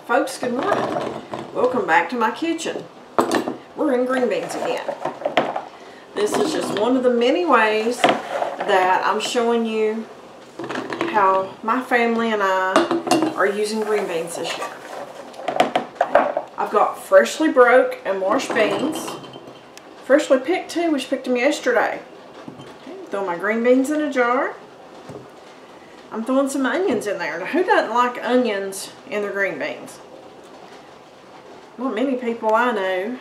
Folks, good morning. Welcome back to my kitchen. We're in green beans again. This is just one of the many ways that I'm showing you how my family and I are using green beans this year. I've got freshly broke and washed beans. Freshly picked too, we picked them yesterday. Throw my green beans in a jar. I'm throwing some onions in there. Now, who doesn't like onions in their green beans? Well, many people I know.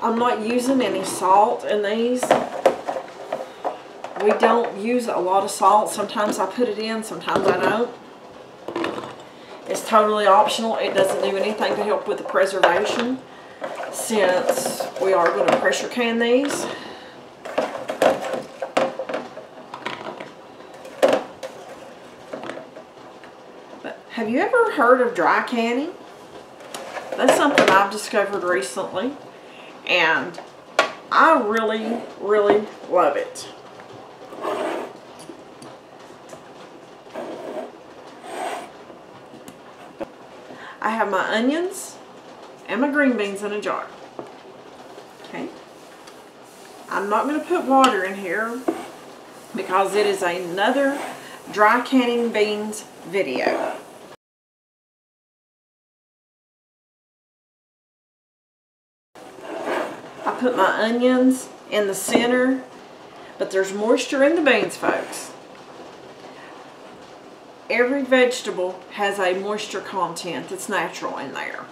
I'm not using any salt in these. We don't use a lot of salt. Sometimes I put it in, sometimes I don't. It's totally optional. It doesn't do anything to help with the preservation, since we are going to pressure can these. But have you ever heard of dry canning? That's something I've discovered recently, and I really, really love it. I have my onions and my green beans in a jar. Okay. I'm not going to put water in here because it is another dry canning beans video. I put my onions in the center, but there's moisture in the beans, folks. Every vegetable has a moisture content that's natural in there.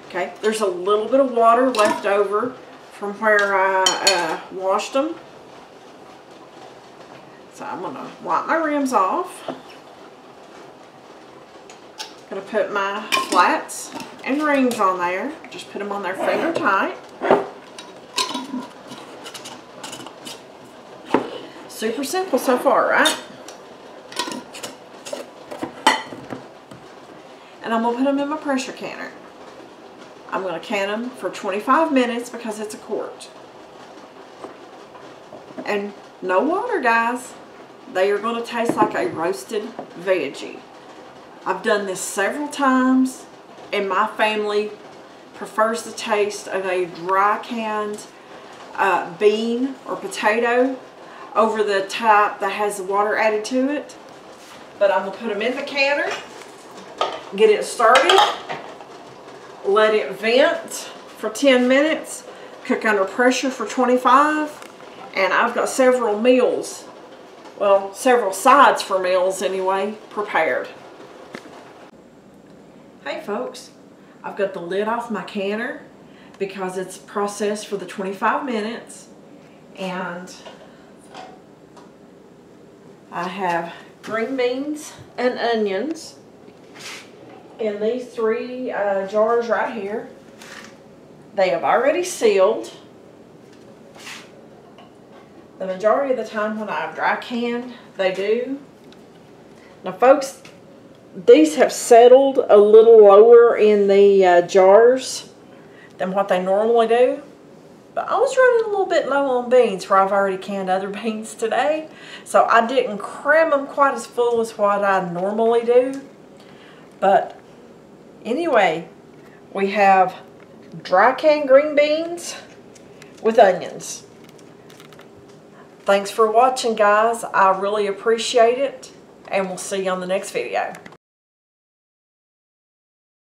Okay, there's a little bit of water left over from where I washed them. So I'm going to wipe my rims off. Going to put my flats and rings on there. Just put them on there finger tight. Super simple so far, right? And I'm going to put them in my pressure canner. I'm going to can them for 25 minutes because it's a quart. And no water, guys. They are going to taste like a roasted veggie. I've done this several times, and my family prefers the taste of a dry canned bean or potato over the type that has the water added to it. But I'm going to put them in the canner. Get it started, let it vent for 10 minutes, cook under pressure for 25, and I've got several meals, well, several sides for meals anyway, prepared. Hey folks, I've got the lid off my canner because it's processed for the 25 minutes, and I have green beans and onions in these three jars right here. They have already sealed. The majority of the time when I've dry canned, they do. Now folks, these have settled a little lower in the jars than what they normally do. But I was running a little bit low on beans where I've already canned other beans today. So I didn't cram them quite as full as what I normally do. But anyway, we have dry canned green beans with onions. Thanks for watching, guys. I really appreciate it, and we'll see you on the next video.